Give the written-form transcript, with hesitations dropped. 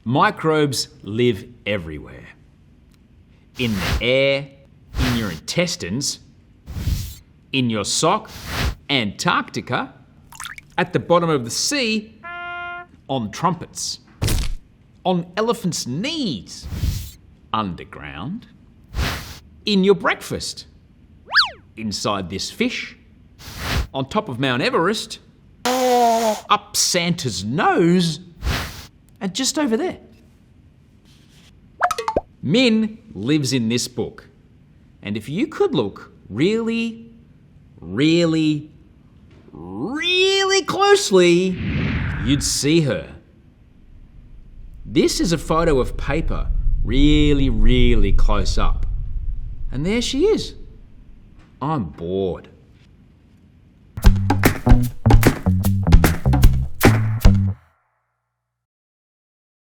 Microbes live everywhere. In the air, in your intestines, in your sock, Antarctica, at the bottom of the sea, on trumpets, on elephants' knees, underground, in your breakfast, inside this fish, on top of Mount Everest, up Santa's nose, and just over there. Min lives in this book, and if you could look really, really, really closely, you'd see her. This is a photo of paper, really, really close up. And there she is. I'm bored.